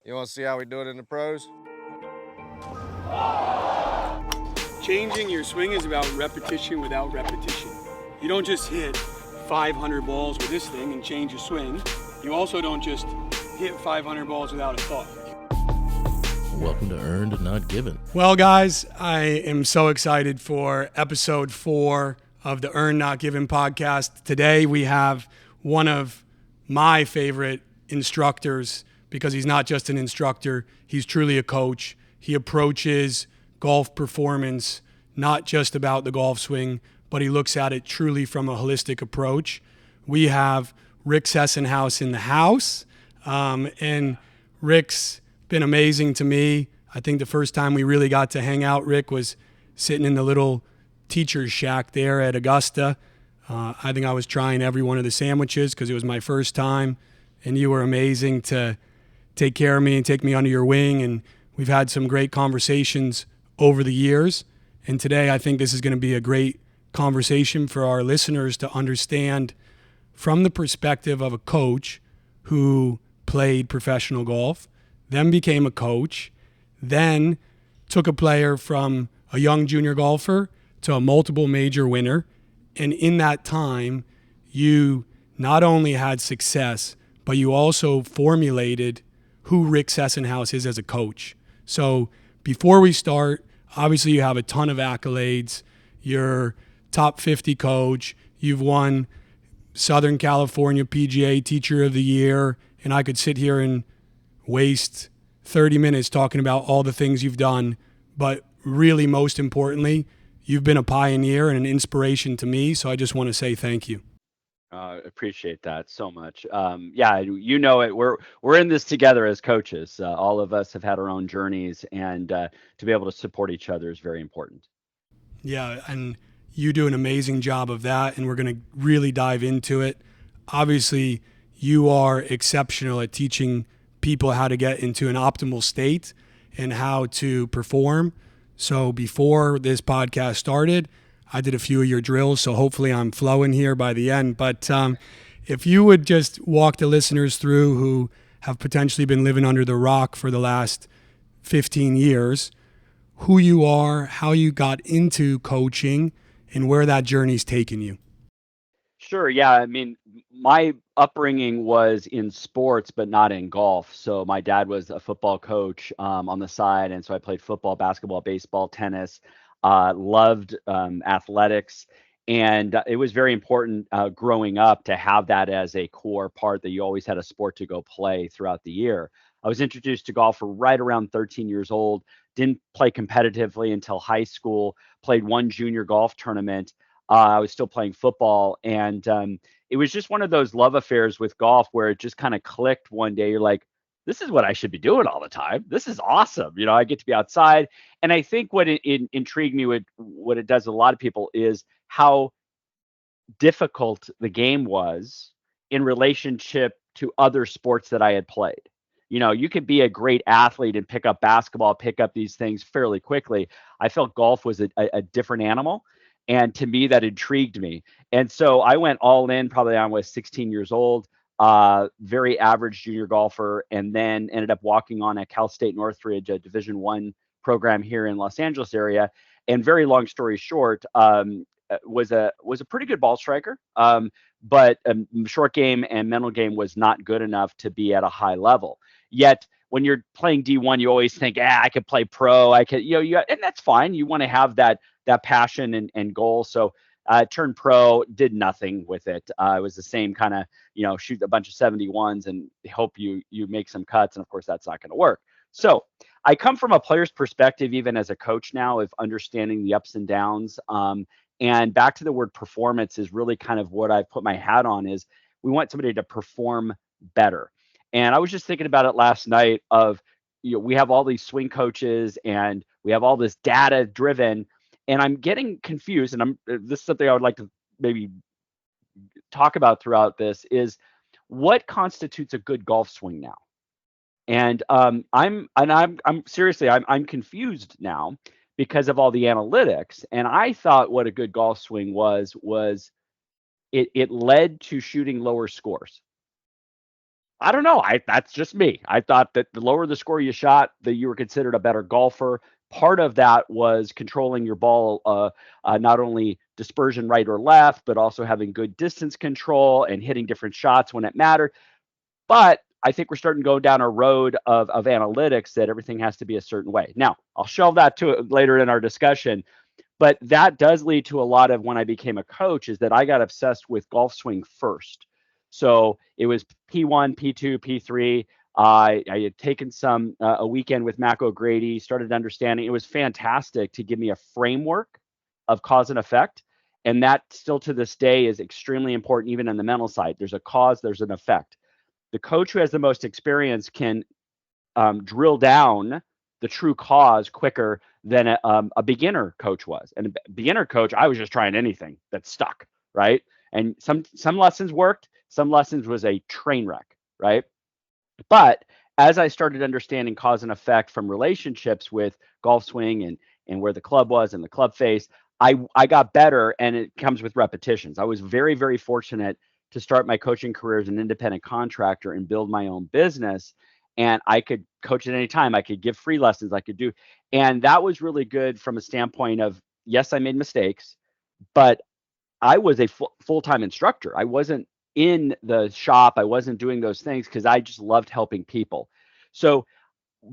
You want to see how we do it in the pros? Changing your swing is about repetition without repetition. You don't just hit 500 balls with this thing and change your swing. You also don't just hit 500 balls without a thought. Welcome to Earned Not Given. Well, guys, I am so excited for episode 4 of the Earned Not Given podcast. Today we have one of my favorite instructors because he's not just an instructor, he's truly a coach. He approaches golf performance not just about the golf swing, but he looks at it truly from a holistic approach. We have Rick Sessenhaus in the house, and Rick's been amazing to me. I think the first time we really got to hang out, Rick, was sitting in the little teacher's shack there at Augusta. I think I was trying every one of the sandwiches because it was my first time, and you were amazing to take care of me and take me under your wing, and we've had some great conversations over the years. And today I think this is going to be a great conversation for our listeners to understand from the perspective of a coach who played professional golf, then became a coach, then took a player from a young junior golfer to a multiple major winner. And in that time, you not only had success, but you also formulated who Rick Sessenhaus is as a coach. So before we start, obviously you have a ton of accolades. You're top 50 coach. You've won Southern California PGA Teacher of the Year. And I could sit here and waste 30 minutes talking about all the things you've done. But really, most importantly, you've been a pioneer and an inspiration to me. So I just want to say thank you. Appreciate that so much. Yeah, you know it. We're in this together as coaches. All of us have had our own journeys, and to be able to support each other is very important. Yeah, and you do an amazing job of that, and we're going to really dive into it. Obviously, you are exceptional at teaching people how to get into an optimal state and how to perform. So before this podcast started, I did a few of your drills, so hopefully I'm flowing here by the end. But if you would just walk the listeners through who have potentially been living under the rock for the last 15 years, who you are, how you got into coaching, and where that journey's taken you. Sure. Yeah. I mean, my upbringing was in sports, but not in golf. So my dad was a football coach on the side, and so I played football, basketball, baseball, tennis. Loved athletics, and it was very important growing up to have that as a core part, that you always had a sport to go play throughout the year. I was introduced to golf right around 13 years old. Didn't play competitively until high school. Played one junior golf tournament. I was still playing football, and it was just one of those love affairs with golf where it just kind of clicked one day. You're like, this is what I should be doing all the time. This is awesome. You know, I get to be outside. And I think what it intrigued me with what it does with a lot of people is how difficult the game was in relationship to other sports that I had played. You know, you could be a great athlete and pick up basketball, pick up these things fairly quickly. I felt golf was a different animal. And to me, that intrigued me. And so I went all in probably when I was 16 years old, very average junior golfer, and then ended up walking on at Cal State Northridge, a Division I program here in Los Angeles area. And very long story short, was a pretty good ball striker, but short game and mental game was not good enough to be at a high level. Yet when you're playing D1, you always think, I could play pro. I could, and that's fine. You want to have that passion and goal. So turned pro, did nothing with it. It was the same kind of, shoot a bunch of 71s and hope you make some cuts. And of course, that's not going to work. So I come from a player's perspective, even as a coach now, of understanding the ups and downs. And back to the word performance is really kind of what I've put my hat on, is we want somebody to perform better. And I was just thinking about it last night of, we have all these swing coaches and we have all this data driven, and I'm getting confused. And this is something I would like to maybe talk about throughout this, is what constitutes a good golf swing now? And I'm seriously, I'm confused now because of all the analytics. And I thought what a good golf swing was it led to shooting lower scores. I don't know. That's just me. I thought that the lower the score you shot, the you were considered a better golfer. Part of that was controlling your ball, not only dispersion right or left, but also having good distance control and hitting different shots when it mattered. But I think we're starting to go down a road of analytics that everything has to be a certain way. Now, I'll shelve that to later in our discussion. But that does lead to a lot of when I became a coach is that I got obsessed with golf swing first. So it was P1, P2, P3. I had taken a weekend with Mac O'Grady, started understanding. It was fantastic to give me a framework of cause and effect. And that still to this day is extremely important, even in the mental side. There's a cause, there's an effect. The coach who has the most experience can drill down the true cause quicker than a beginner coach was. And a beginner coach, I was just trying anything that stuck, right? And some lessons worked, some lessons was a train wreck, right? But as I started understanding cause and effect from relationships with golf swing and where the club was and the club face, I got better, and it comes with repetitions. I was very, very fortunate to start my coaching career as an independent contractor and build my own business. And I could coach at any time. I could give free lessons. I could do, and that was really good from a standpoint of, yes, I made mistakes, but I was a full-time instructor. I wasn't in the shop. I wasn't doing those things because I just loved helping people. So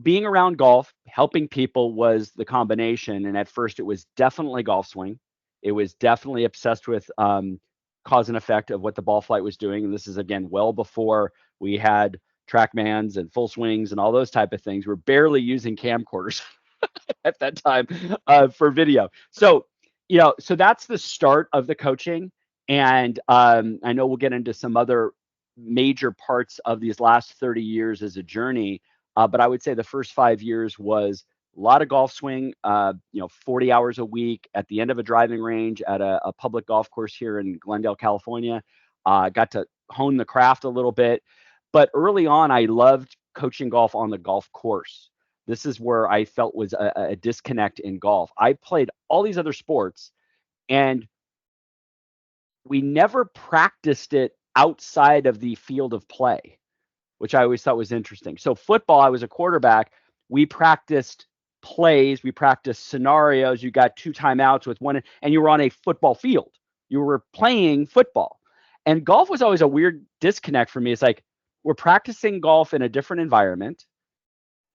being around golf, helping people was the combination. And at first it was definitely golf swing. It was definitely obsessed with cause and effect of what the ball flight was doing. And this is, again, well before we had TrackMans and full swings and all those type of things. We're barely using camcorders at that time for video. So, so that's the start of the coaching. And I know we'll get into some other major parts of these last 30 years as a journey. But I would say the first 5 years was a lot of golf swing, 40 hours a week at the end of a driving range at a public golf course here in Glendale, California. Got to hone the craft a little bit. But early on, I loved coaching golf on the golf course. This is where I felt was a disconnect in golf. I played all these other sports, and we never practiced it outside of the field of play, which I always thought was interesting. So football, I was a quarterback. We practiced plays. We practiced scenarios. You got 2 timeouts with one, and you were on a football field. You were playing football. And golf was always a weird disconnect for me. It's like, we're practicing golf in a different environment.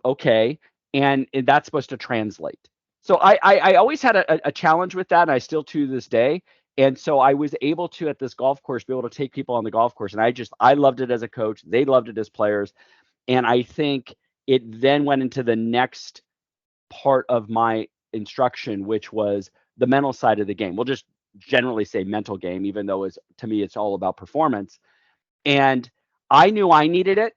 Okay. And that's supposed to translate. So I always had a challenge with that, and I still to this day. And so I was able to, at this golf course, be able to take people on the golf course. And I loved it as a coach. They loved it as players. And I think it then went into the next part of my instruction, which was the mental side of the game. We'll just generally say mental game, even though to me, it's all about performance. And I knew I needed it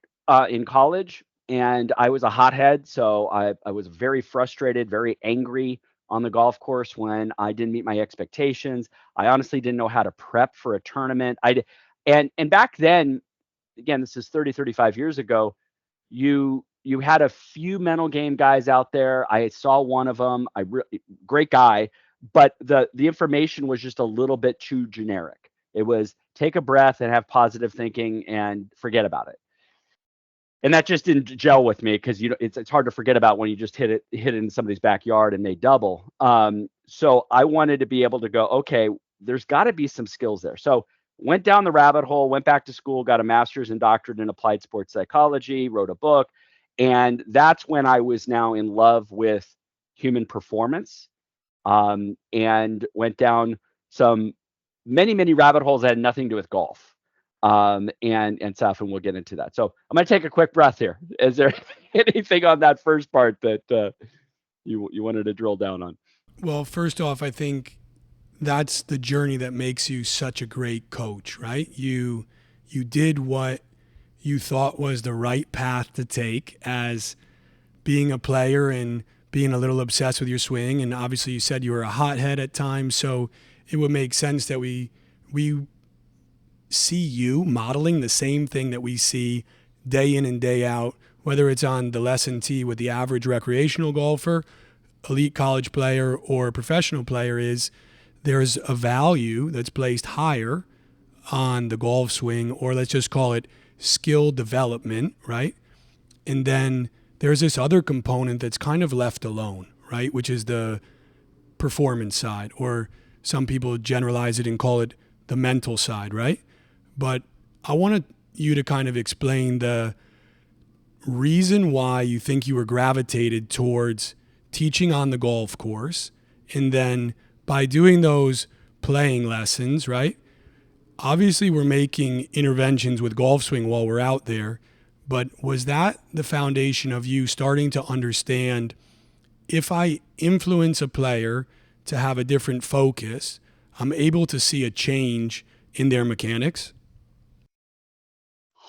in college, and I was a hothead. So I was very frustrated, very angry on the golf course when I didn't meet my expectations. I honestly didn't know how to prep for a tournament. And back then, again, this is 35 years ago, you had a few mental game guys out there. I saw one of them, great guy, but the information was just a little bit too generic. It was take a breath and have positive thinking and forget about it. And that just didn't gel with me because it's hard to forget about when you just hit it in somebody's backyard and they double. So I wanted to be able to go, okay, there's got to be some skills there. So went down the rabbit hole, went back to school, got a master's and doctorate in applied sports psychology, wrote a book. And that's when I was now in love with human performance, and went down many rabbit holes that had nothing to do with golf. And stuff, and we'll get into that. So I'm going to take a quick breath here. Is there anything on that first part that you wanted to drill down on? Well, first off, I think that's the journey that makes you such a great coach, right? You did what you thought was the right path to take as being a player and being a little obsessed with your swing. And obviously you said you were a hothead at times, so it would make sense that we see you modeling the same thing that we see day in and day out, whether it's on the lesson tee with the average recreational golfer, elite college player, or professional player. Is there's a value that's placed higher on the golf swing, or let's just call it skill development, right? And then there's this other component that's kind of left alone, right? Which is the performance side, or some people generalize it and call it the mental side, right? But I wanted you to kind of explain the reason why you think you were gravitated towards teaching on the golf course, and then by doing those playing lessons, right? Obviously, we're making interventions with golf swing while we're out there, but was that the foundation of you starting to understand, if I influence a player to have a different focus, I'm able to see a change in their mechanics?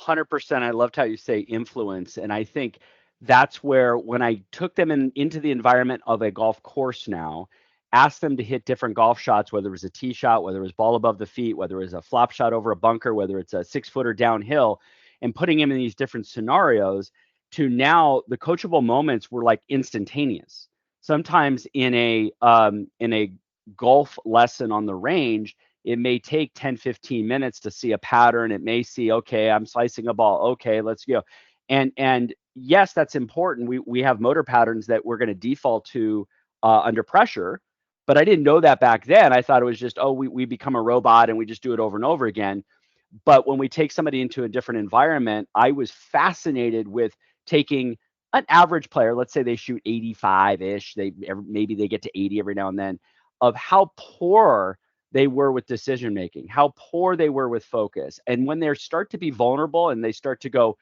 100%. I loved how you say influence. And I think that's where, when I took them into the environment of a golf course now, asked them to hit different golf shots, whether it was a tee shot, whether it was ball above the feet, whether it was a flop shot over a bunker, whether it's a 6-footer downhill, and putting them in these different scenarios, to now the coachable moments were like instantaneous. Sometimes in a golf lesson on the range, it may take 10, 15 minutes to see a pattern. It may see, okay, I'm slicing a ball. Okay, let's go. And yes, that's important. We have motor patterns that we're going to default to under pressure. But I didn't know that back then. I thought it was just, we become a robot and we just do it over and over again. But when we take somebody into a different environment, I was fascinated with taking an average player, let's say they shoot 85-ish, maybe they get to 80 every now and then, of how poor they were with decision making, how poor they were with focus. And when they start to be vulnerable and they start to go,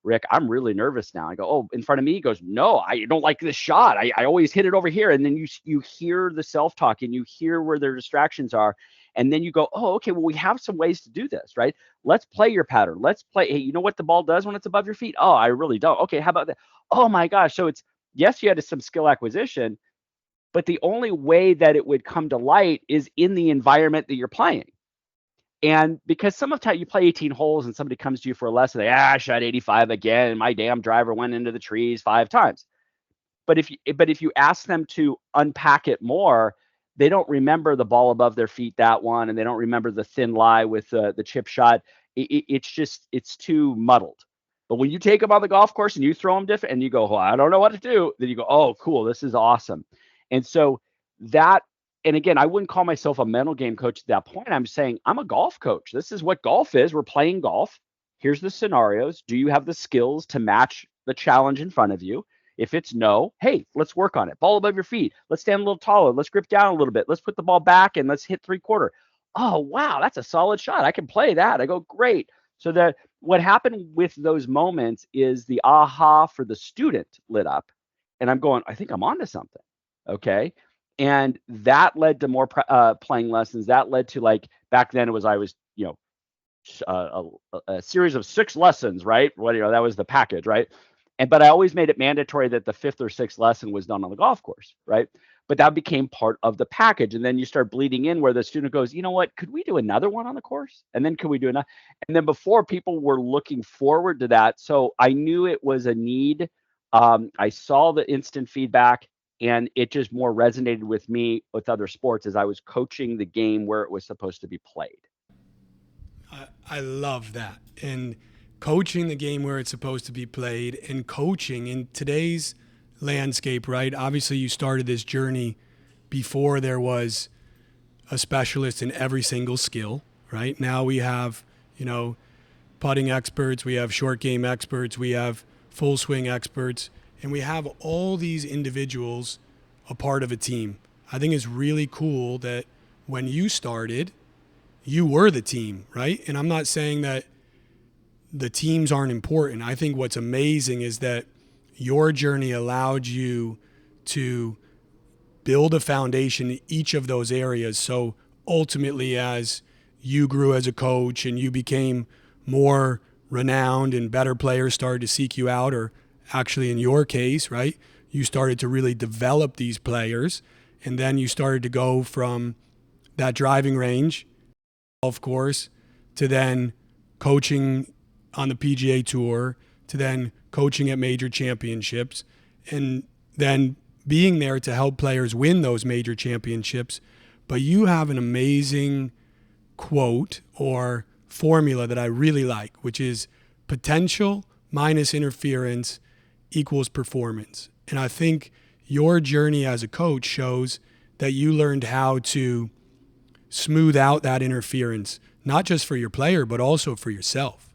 Rick, I'm really nervous now. I go, oh, in front of me? He goes, no, I don't like this shot. I always hit it over here. And then you hear the self-talk and you hear where their distractions are. And then you go, oh, okay, well, we have some ways to do this, right? Let's play your pattern. Let's play. Hey, you know what the ball does when it's above your feet? Oh, I really don't. Okay, how about that? Oh my gosh. So it's, yes, you had some skill acquisition, but the only way that it would come to light is in the environment that you're playing. And because some of the time you play 18 holes and somebody comes to you for a lesson, I shot 85 again, and my damn driver went into the trees 5 times. But if you ask them to unpack it more, they don't remember the ball above their feet, that one, and they don't remember the thin lie with the chip shot. It's too muddled. But when you take them on the golf course and you throw them different and you go, I don't know what to do, then you go, oh, cool, this is awesome. And so that, and again, I wouldn't call myself a mental game coach at that point. I'm saying I'm a golf coach. This is what golf is. We're playing golf. Here's the scenarios. Do you have the skills to match the challenge in front of you? If it's no, hey, let's work on it. Ball above your feet. Let's stand a little taller. Let's grip down a little bit. Let's put the ball back and let's hit 3/4. Oh, wow, that's a solid shot. I can play that. I go, great. So that what happened with those moments is the aha for the student lit up. And I'm going, I think I'm onto something. Okay. And that led to more playing lessons. That led to, like, back then I was a series of 6 lessons, right? That was the package, right? But I always made it mandatory that the 5th or 6th lesson was done on the golf course, right? But that became part of the package. And then you start bleeding in where the student goes, you know what, could we do another one on the course? And then could we do another? And then before, people were looking forward to that. So I knew it was a need. I saw the instant feedback, and it just more resonated with me with other sports as I was coaching the game where it was supposed to be played. I love that. And coaching the game where it's supposed to be played, and coaching in today's landscape, right? Obviously, you started this journey before there was a specialist in every single skill, right? Now we have, putting experts, we have short game experts, we have full swing experts, and we have all these individuals a part of a team. I think it's really cool that when you started, you were the team, right? And I'm not saying that the teams aren't important. I think what's amazing is that your journey allowed you to build a foundation in each of those areas. So ultimately, as you grew as a coach and you became more renowned and better players started to seek you out, or actually in your case, right, you started to really develop these players, and then you started to go from that driving range, golf course, to then coaching on the PGA Tour, to then coaching at major championships, and then being there to help players win those major championships. But you have an amazing quote or formula that I really like, which is potential minus interference equals performance. And I think your journey as a coach shows that you learned how to smooth out that interference, not just for your player, but also for yourself.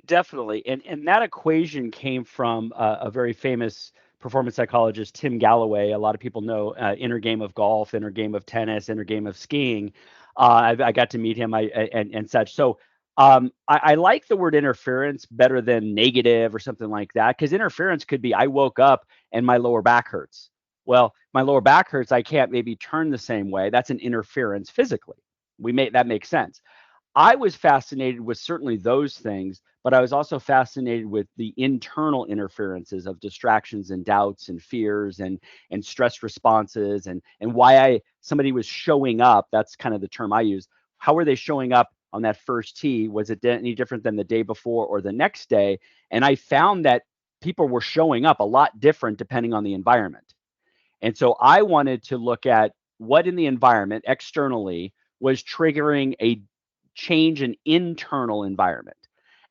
Definitely. And that equation came from a very famous performance psychologist, Tim Galloway. A lot of people know inner game of golf, inner game of tennis, inner game of skiing. I got to meet him and such. So I like the word interference better than negative or something like that, because interference could be I woke up and my lower back hurts. Well, my lower back hurts. I can't maybe turn the same way. That's an interference physically. That makes sense. I was fascinated with certainly those things, but I was also fascinated with the internal interferences of distractions and doubts and fears and stress responses and why somebody was showing up. That's kind of the term I use. How were they showing up on that first tee? Was it any different than the day before or the next day? And I found that people were showing up a lot different depending on the environment. And so I wanted to look at what in the environment externally was triggering a change in internal environment.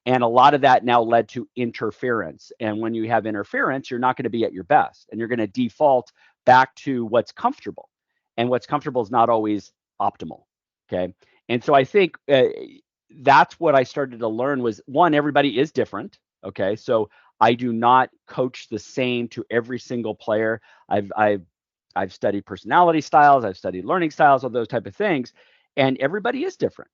And a lot of that now led to interference. And when you have interference, you're not going to be at your best and you're going to default back to what's comfortable. And what's comfortable is not always optimal. Okay. And so I think that's what I started to learn was, one, everybody is different. Okay. So I do not coach the same to every single player. I've studied personality styles. I've studied learning styles, all those type of things. And everybody is different.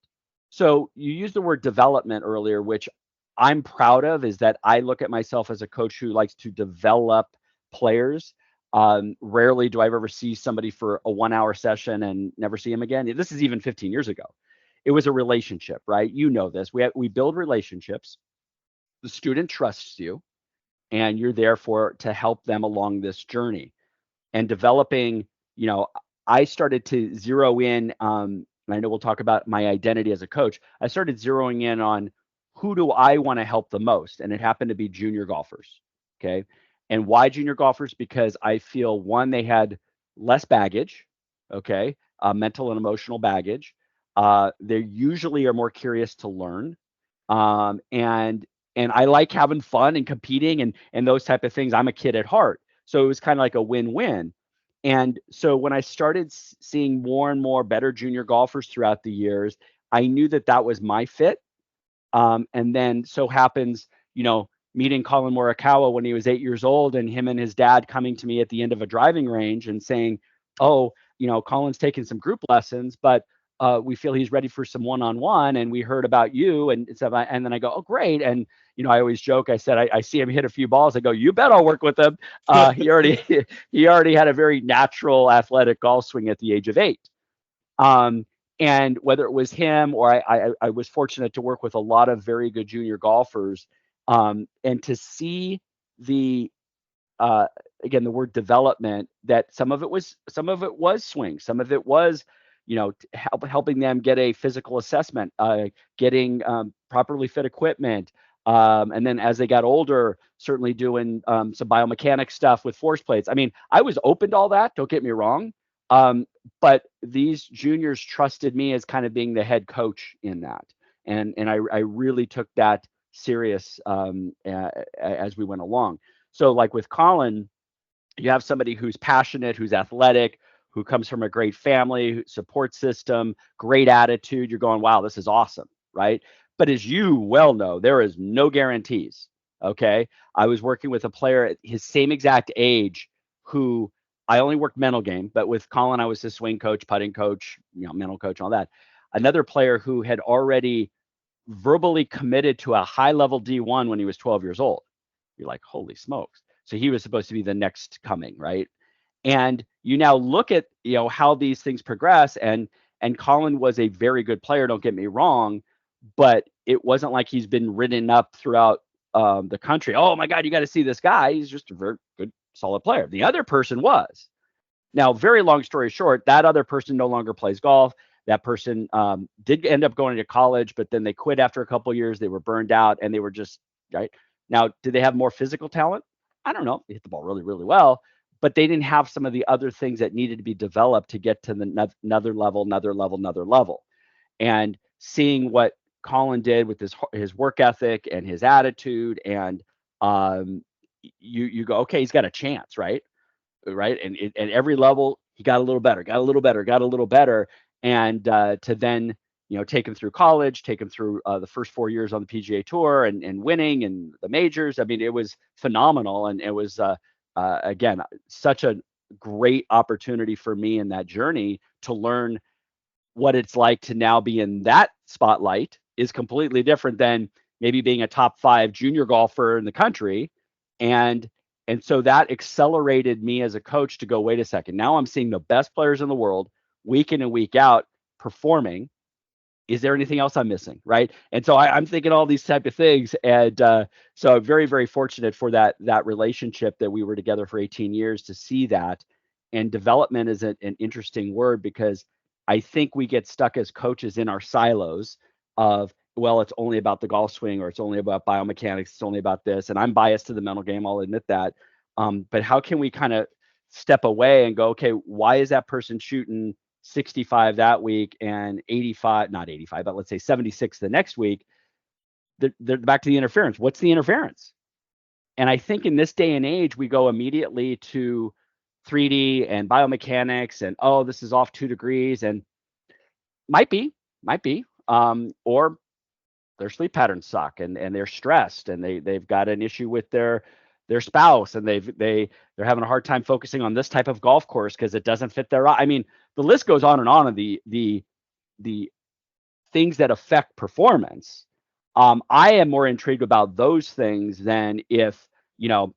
So you used the word development earlier, which I'm proud of, is that I look at myself as a coach who likes to develop players. Rarely do I ever see somebody for a 1-hour session and never see him again. This is even 15 years ago. It was a relationship, right? You know this. We build relationships. The student trusts you, and you're there to help them along this journey. And developing, I started to zero in. And I know we'll talk about my identity as a coach. I started zeroing in on who do I want to help the most? And it happened to be junior golfers. Okay. And why junior golfers? Because I feel, one, they had less baggage. Okay. Mental and emotional baggage. They usually are more curious to learn. And I like having fun and competing and those type of things. I'm a kid at heart. So it was kind of like a win-win. And so when I started seeing more and more better junior golfers throughout the years, I knew that was my fit. And then so happens, meeting Colin Morikawa when he was 8 years old, and him and his dad coming to me at the end of a driving range and saying, oh, Colin's taking some group lessons, but we feel he's ready for some one-on-one, and we heard about you and stuff. And then I go, oh, great. And I always joke. I said, I see him hit a few balls. I go, you bet I'll work with him. He already had a very natural athletic golf swing at the age of 8. And whether it was him or I was fortunate to work with a lot of very good junior golfers, and to see again, the word development, that some of it was swing, some of it was helping them get a physical assessment, getting properly fit equipment. And then as they got older, certainly doing some biomechanics stuff with force plates. I mean, I was open to all that, don't get me wrong. But these juniors trusted me as kind of being the head coach in that. And I really took that serious as we went along. So like with Colin, you have somebody who's passionate, who's athletic, who comes from a great family, support system, great attitude. You're going, wow, this is awesome, right? But as you well know, there is no guarantees, okay? I was working with a player at his same exact age who I only worked mental game, but with Colin, I was his swing coach, putting coach, mental coach, all that. Another player who had already verbally committed to a high-level D1 when he was 12 years old. You're like, holy smokes. So he was supposed to be the next coming, right? And you now look at, how these things progress, and Colin was a very good player, don't get me wrong, but it wasn't like he's been written up throughout the country. Oh my God, you got to see this guy. He's just a very good, solid player. The other person was. Now, very long story short, that other person no longer plays golf. That person did end up going to college, but then they quit after a couple of years. They were burned out, and they were just, right? Now, did they have more physical talent? I don't know. They hit the ball really, really well, but they didn't have some of the other things that needed to be developed to get to the another level. And seeing what Colin did with his work ethic and his attitude, and you go, okay, he's got a chance, right? And at every level, he got a little better, and to then take him through college, take him through the first 4 years on the PGA Tour, and winning and the majors. I mean, it was phenomenal, and it was again such a great opportunity for me in that journey to learn what it's like to now be in that spotlight is completely different than maybe being a top 5 junior golfer in the country. And so that accelerated me as a coach to go, wait a second, now I'm seeing the best players in the world week in and week out performing. Is there anything else I'm missing? Right. And so I'm thinking all these type of things. And so I'm very, very fortunate for that relationship that we were together for 18 years to see that. And development is an interesting word, because I think we get stuck as coaches in our silos of, well, it's only about the golf swing, or it's only about biomechanics, it's only about this. And I'm biased to the mental game, I'll admit that. But how can we kind of step away and go, okay, why is that person shooting 65 that week and 85, not 85, but let's say 76 the next week? They're back to the interference. What's the interference? And I think in this day and age, we go immediately to 3D and biomechanics, and oh, this is off 2 degrees, and might be, or their sleep patterns suck, and they're stressed, and they've got an issue with their spouse, and they're having a hard time focusing on this type of golf course because it doesn't fit their. I mean, the list goes on and on of the things that affect performance. I am more intrigued about those things than if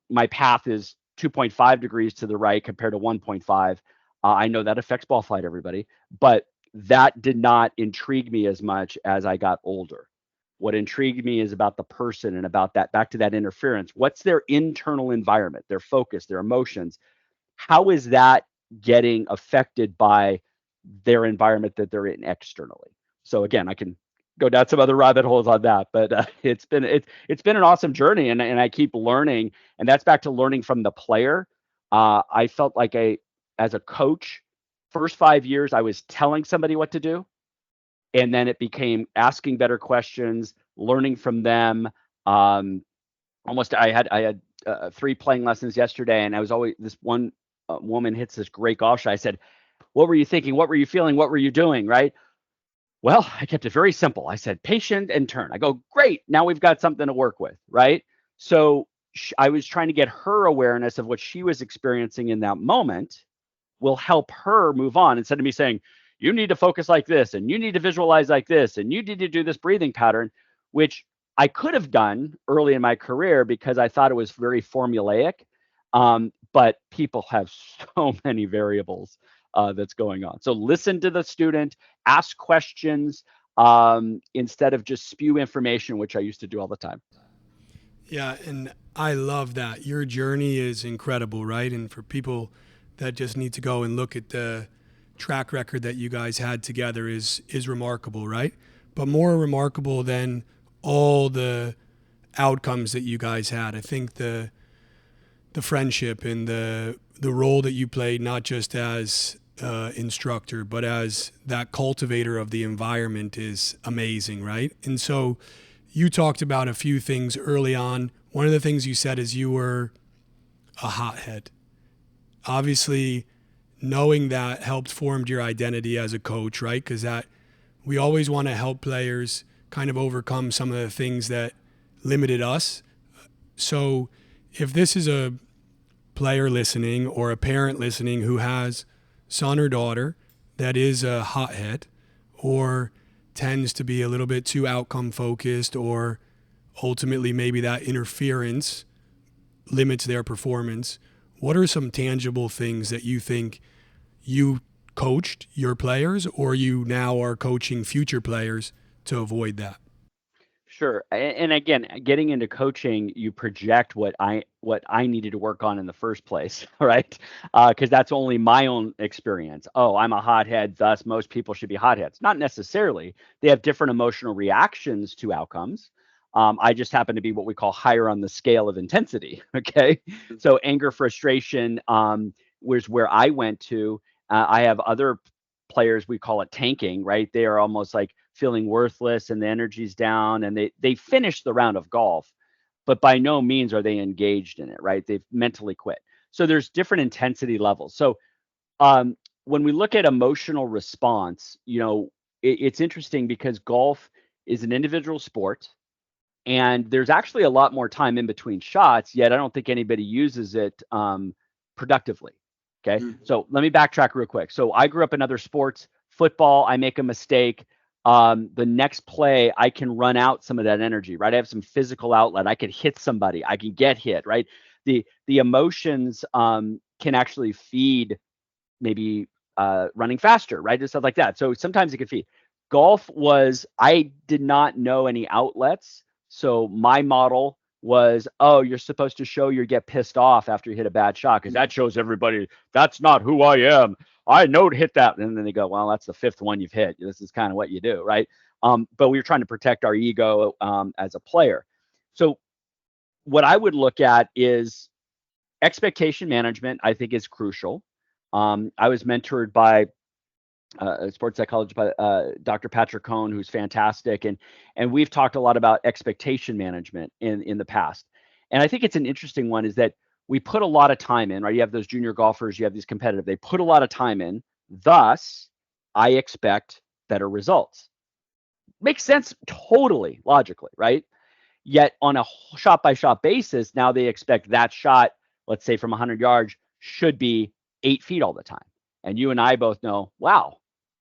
my path is 2.5 degrees to the right compared to 1.5. I know that affects ball flight, everybody, but that did not intrigue me as much as I got older. What intrigued me is about the person and about that, back to that interference. What's their internal environment, their focus, their emotions? How is that getting affected by their environment that they're in externally? So again, I can go down some other rabbit holes on that, but it's been an awesome journey, and I keep learning, and that's back to learning from the player. I felt like as a coach, first 5 years I was telling somebody what to do, and then it became asking better questions, learning from them. I had 3 playing lessons yesterday, and I was always, this one woman hits this great golf shot. I said, "What were you thinking? What were you feeling? What were you doing?" Right? Well, I kept it very simple. I said, patient and turn. I go, great. Now we've got something to work with, right? So I was trying to get her awareness of what she was experiencing in that moment will help her move on, instead of me saying, you need to focus like this, and you need to visualize like this, and you need to do this breathing pattern, which I could have done early in my career because I thought it was very formulaic. But people have so many variables that's going on. So listen to the student, ask questions instead of just spew information, which I used to do all the time. Yeah, and I love that. Your journey is incredible, right? And for people that just need to go and look at the track record that you guys had together is remarkable, right? But more remarkable than all the outcomes that you guys had, I think the friendship and the role that you played, not just as instructor, but as that cultivator of the environment, is amazing, right? And so you talked about a few things early on. One of the things you said is you were a hothead. Obviously, knowing that helped formed your identity as a coach, right? Because that we always want to help players kind of overcome some of the things that limited us. So if this is a player listening or a parent listening who has son or daughter that is a hothead or tends to be a little bit too outcome focused, or ultimately maybe that interference limits their performance, what are some tangible things that you think you coached your players, or you now are coaching future players to avoid that? Sure. And again, getting into coaching, you project what I needed to work on in the first place, right? Because that's only my own experience. Oh, I'm a hothead, thus most people should be hotheads. Not necessarily. They have different emotional reactions to outcomes. I just happen to be what we call higher on the scale of intensity. Okay. So anger, frustration was where I went to. I have other players, we call it tanking, right? They are almost like feeling worthless and the energy's down, and they finish the round of golf, but by no means are they engaged in it, right? They've mentally quit. So there's different intensity levels. So when we look at emotional response, it's interesting because golf is an individual sport, and there's actually a lot more time in between shots, yet I don't think anybody uses it productively. Okay. So let me backtrack real quick. So I grew up in other sports. Football, I make a mistake. The next play, I can run out some of that energy, right? I have some physical outlet. I could hit somebody. I can get hit, right? The emotions can actually feed maybe running faster, right? And stuff like that. So sometimes it can feed. Golf I did not know any outlets. So my model was, oh, you're supposed to show you get pissed off after you hit a bad shot because that shows everybody that's not who I am. I know to hit that. And then they go, well, that's the fifth one you've hit. This is kind of what you do, right? But we were trying to protect our ego as a player. So what I would look at is expectation management, I think, is crucial. I was mentored by a sports psychologist, by Dr. Patrick Cohn, who's fantastic. And we've talked a lot about expectation management in the past. And I think it's an interesting one is that we put a lot of time in, right? You have those junior golfers, you have these competitive, they put a lot of time in. Thus, I expect better results. Makes sense totally logically, right? Yet on a shot by shot basis, now they expect that shot, let's say from 100 yards, should be 8 feet all the time. And you and I both know, wow,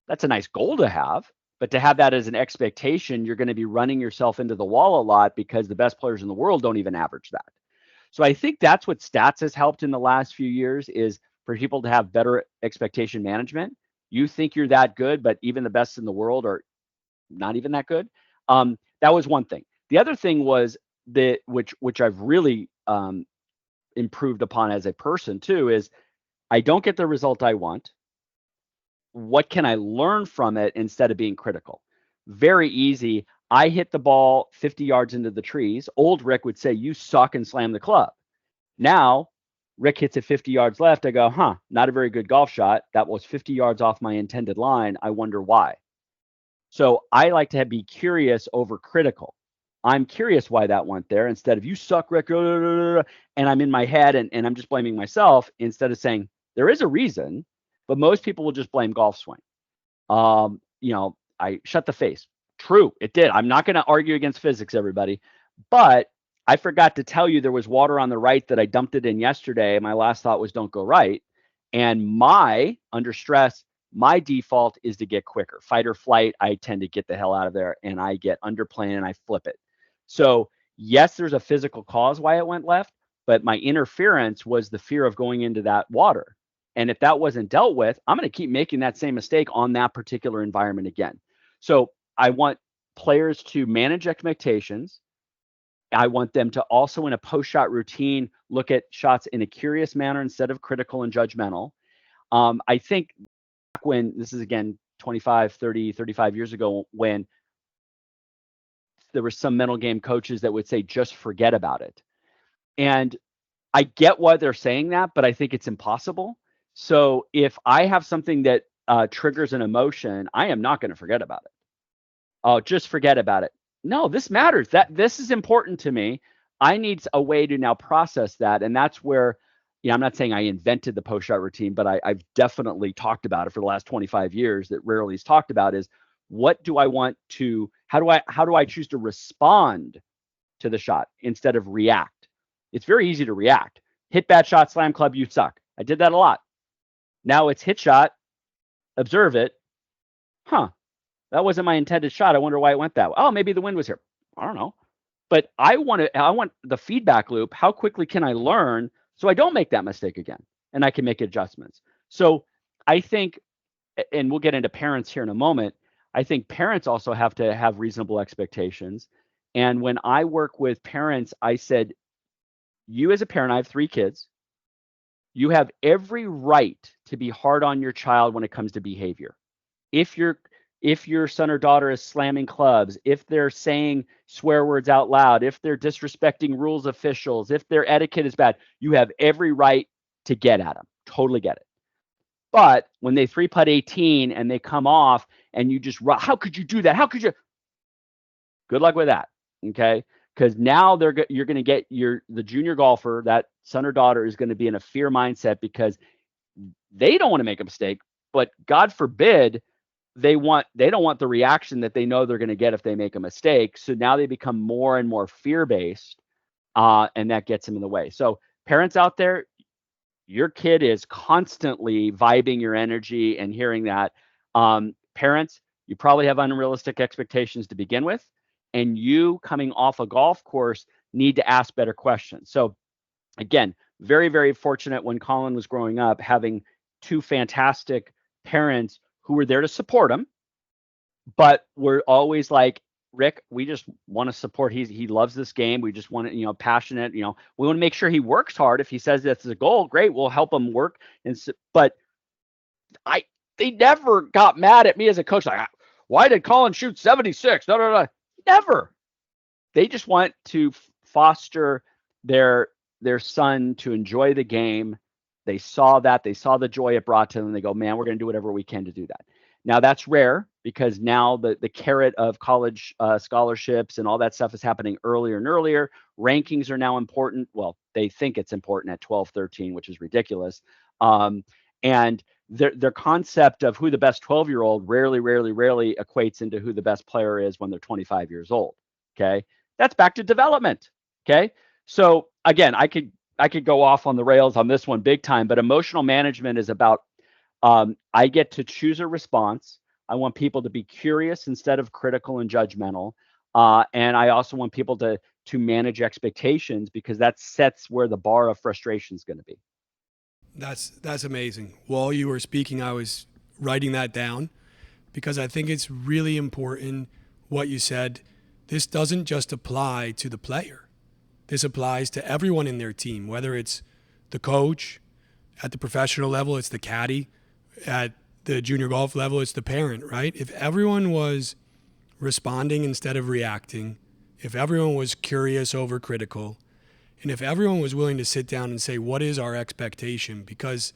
that's a nice goal to have. But to have that as an expectation, you're going to be running yourself into the wall a lot because the best players in the world don't even average that. So I think that's what stats has helped in the last few years is for people to have better expectation management. You think you're that good, but even the best in the world are not even that good. That was one thing. The other thing was which I've really improved upon as a person too, is I don't get the result I want. What can I learn from it instead of being critical? Very easy. I hit the ball 50 yards into the trees. Old Rick would say, you suck, and slam the club. Now, Rick hits it 50 yards left. I go, not a very good golf shot. That was 50 yards off my intended line. I wonder why. So I like to be curious over critical. I'm curious why that went there instead of you suck, Rick, and I'm in my head and I'm just blaming myself instead of saying there is a reason, but most people will just blame golf swing. I shut the face. True, it did. I'm not going to argue against physics, everybody, but I forgot to tell you there was water on the right that I dumped it in yesterday. My last thought was don't go right. And under stress, my default is to get quicker. Fight or flight, I tend to get the hell out of there and I get underplanned and I flip it. So yes, there's a physical cause why it went left, but my interference was the fear of going into that water. And if that wasn't dealt with, I'm going to keep making that same mistake on that particular environment again. So I want players to manage expectations. I want them to also in a post-shot routine, look at shots in a curious manner instead of critical and judgmental. I think when this is again, 25, 30, 35 years ago, when there were some mental game coaches that would say, just forget about it. And I get why they're saying that, but I think it's impossible. So if I have something that triggers an emotion, I am not going to forget about it. Oh, just forget about it. No, this matters. This is important to me. I need a way to now process that. And that's where, I'm not saying I invented the post-shot routine, but I've definitely talked about it for the last 25 years that rarely is talked about is what do I want to, how do I choose to respond to the shot instead of react? It's very easy to react. Hit bad shot, slam club, you suck. I did that a lot. Now it's hit shot, observe it. That wasn't my intended shot. I wonder why it went that way. Oh, maybe the wind was here. I don't know. But I want the feedback loop. How quickly can I learn so I don't make that mistake again and I can make adjustments? So I think, and we'll get into parents here in a moment, I think parents also have to have reasonable expectations. And when I work with parents, I said, you as a parent, I have 3 kids. You have every right to be hard on your child when it comes to behavior. If your son or daughter is slamming clubs, if they're saying swear words out loud, if they're disrespecting rules officials, if their etiquette is bad, you have every right to get at them. Totally get it. But when they 3-putt 18 and they come off and you just how could you do that? How could you? Good luck with that. Okay. Because now you're going to get the junior golfer, that son or daughter is going to be in a fear mindset because they don't want to make a mistake, but God forbid they don't want the reaction that they know they're going to get if they make a mistake. So now they become more and more fear-based, and that gets them in the way. So parents out there, your kid is constantly vibing your energy and hearing that. Parents, you probably have unrealistic expectations to begin with, and you coming off a golf course need to ask better questions. So again, very, very fortunate when Colin was growing up, having two fantastic parents who were there to support him, but we're always like, Rick, we just want to support. He loves this game. We just want to, passionate. We want to make sure he works hard. If he says that's the goal, great, we'll help him work. But they never got mad at me as a coach. Like, why did Colin shoot 76? No. Never. They just want to foster their son to enjoy the game. They saw that. They saw the joy it brought to them. They go, man, we're going to do whatever we can to do that. Now, that's rare because now the carrot of college scholarships and all that stuff is happening earlier and earlier. Rankings are now important. Well, they think it's important at 12, 13, which is ridiculous. And their concept of who the best 12-year-old rarely equates into who the best player is when they're 25 years old. Okay. That's back to development. Okay. So again, I could go off on the rails on this one big time, but emotional management is about, I get to choose a response. I want people to be curious instead of critical and judgmental. And I also want people to manage expectations because that sets where the bar of frustration is going to be. That's amazing. While you were speaking, I was writing that down because I think it's really important what you said. This doesn't just apply to the player. This applies to everyone in their team, whether it's the coach at the professional level, it's the caddy at the junior golf level, it's the parent, right? If everyone was responding instead of reacting, if everyone was curious over critical, and if everyone was willing to sit down and say, what is our expectation? Because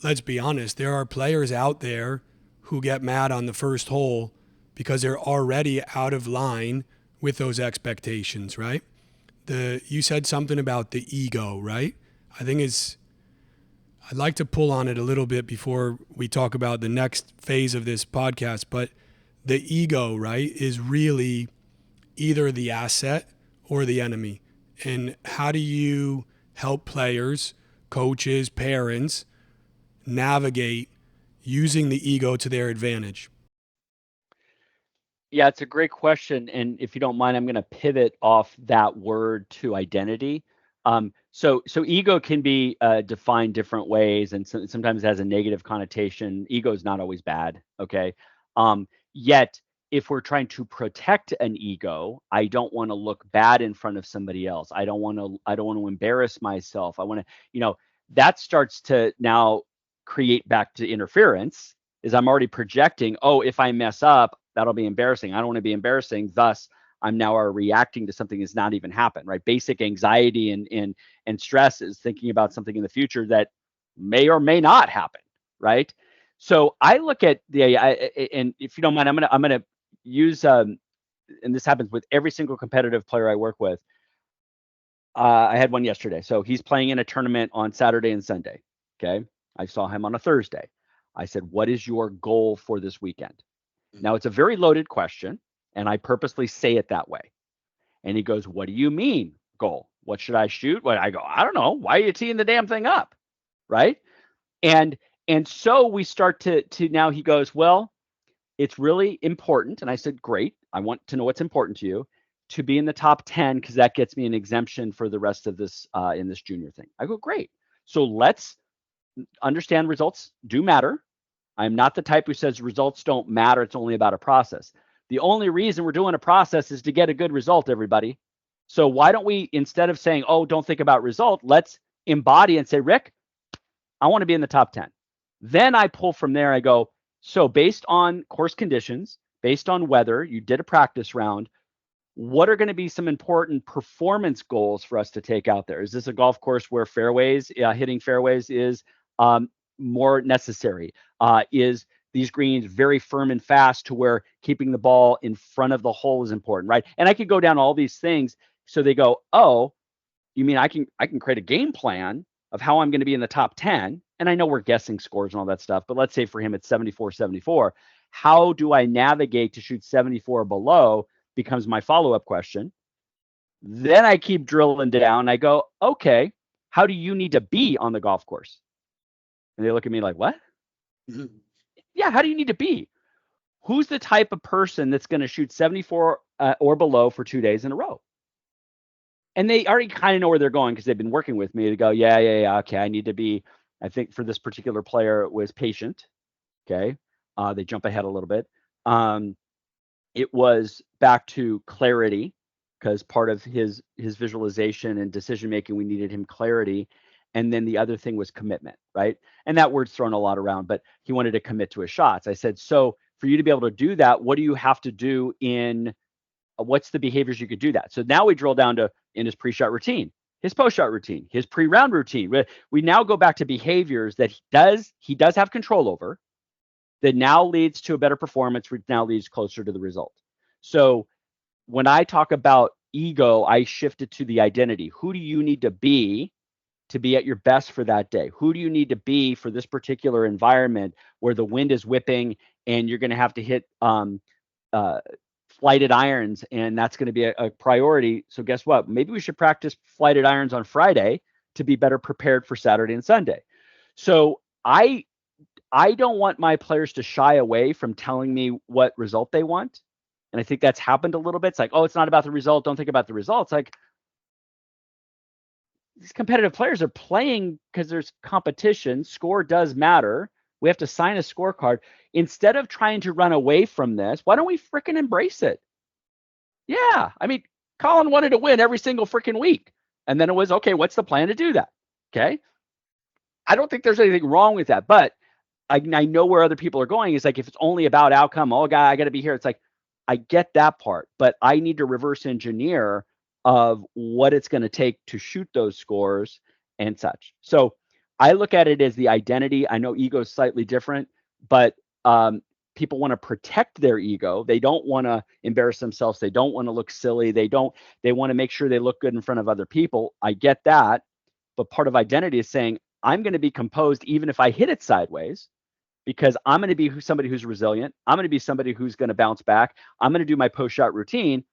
let's be honest, there are players out there who get mad on the first hole because they're already out of line with those expectations, right? You said something about the ego, right? I'd like to pull on it a little bit before we talk about the next phase of this podcast, but the ego, right, is really either the asset or the enemy. And how do you help players, coaches, parents navigate using the ego to their advantage? Yeah, it's a great question. And if you don't mind, I'm going to pivot off that word to identity. So ego can be defined different ways, and sometimes it has a negative connotation. Ego is not always bad. Okay. Yet, if we're trying to protect an ego, I don't want to look bad in front of somebody else. I don't want to embarrass myself. I want to, that starts to now create back to interference. Is I'm already projecting, oh, if I mess up, that'll be embarrassing. I don't want to be embarrassing. Thus, I'm now reacting to something that's not even happened, right? Basic anxiety and stress is thinking about something in the future that may or may not happen, right? So I look at and if you don't mind, I'm gonna use and this happens with every single competitive player I work with. I had one yesterday. So he's playing in a tournament on Saturday and Sunday. Okay. I saw him on a Thursday. I said, what is your goal for this weekend? Now it's a very loaded question, and I purposely say it that way. And he goes, what do you mean goal? What should I shoot? What I go, I don't know. Why are you teeing the damn thing up? Right. And so we start to now he goes, well, it's really important. And I said, great. I want to know what's important to you, to be in the top 10, because that gets me an exemption for the rest of this in this junior thing. I go, great. So let's understand results do matter. I'm not the type who says results don't matter. It's only about a process. The only reason we're doing a process is to get a good result, everybody. So why don't we, instead of saying, oh, don't think about result, let's embody and say, Rick, I want to be in the top 10. Then I pull from there. I go, so based on course conditions, based on weather, you did a practice round, what are going to be some important performance goals for us to take out there? Is this a golf course where fairways, hitting fairways is more necessary? Is these greens very firm and fast to where keeping the ball in front of the hole is important, right? And I could go down all these things. So they go, oh, you mean I can create a game plan of how I'm going to be in the top 10? And I know we're guessing scores and all that stuff, but let's say for him it's 74. How do I navigate to shoot 74 below becomes my follow-up question. Then I keep drilling down. I go, okay, how do you need to be on the golf course? And they look at me like, what? Yeah, how do you need to be? Who's the type of person that's going to shoot 74 or below for 2 days in a row? And they already kind of know where they're going because they've been working with me. They go, yeah, okay, I need to be, I think for this particular player, it was patient. Okay. They jump ahead a little bit. It was back to clarity, because part of his visualization and decision making, we needed him clarity. And then the other thing was commitment, right? And that word's thrown a lot around, but he wanted to commit to his shots. I said, so for you to be able to do that, what do you have to do in what's the behaviors you could do that? So now we drill down to in his pre-shot routine, his post-shot routine, his pre-round routine. We now go back to behaviors that he does have control over, that now leads to a better performance, which now leads closer to the result. So when I talk about ego, I shift it to the identity. Who do you need to be at your best for that day? Who do you need to be for this particular environment where the wind is whipping and you're going to have to hit flighted irons, and that's going to be a priority. So guess what? Maybe we should practice flighted irons on Friday to be better prepared for Saturday and Sunday. So I don't want my players to shy away from telling me what result they want. And I think that's happened a little bit. It's like, oh, it's not about the result. Don't think about the results. Like, these competitive players are playing because there's competition. Score does matter. We have to sign a scorecard. Instead of trying to run away from this, why don't we freaking embrace it? Yeah. I mean, Colin wanted to win every single freaking week. And then it was, okay, what's the plan to do that? Okay. I don't think there's anything wrong with that, but I know where other people are going. It's like, if it's only about outcome, oh, guy, I got to be here. It's like, I get that part, but I need to reverse engineer of what it's going to take to shoot those scores and such. So I look at it as the identity. I know ego is slightly different, but people want to protect their ego. They don't want to embarrass themselves. They don't want to look silly. They want to make sure they look good in front of other people. I get that. But part of identity is saying, I'm going to be composed even if I hit it sideways, because I'm going to be somebody who's resilient. I'm going to be somebody who's going to bounce back. I'm going to do my post-shot routine.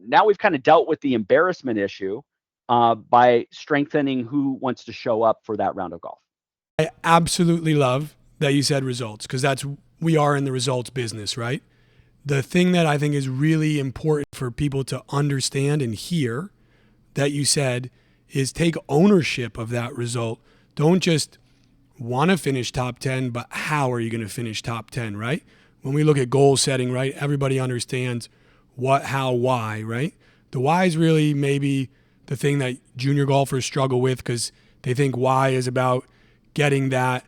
Now we've kind of dealt with the embarrassment issue by strengthening who wants to show up for that round of golf. I absolutely love that you said results, because we are in the results business, right? The thing that I think is really important for people to understand and hear that you said is take ownership of that result. Don't just want to finish top 10, but how are you going to finish top 10, right? When we look at goal setting, right, everybody understands what, how, why, right? The why is really maybe the thing that junior golfers struggle with, because they think why is about getting that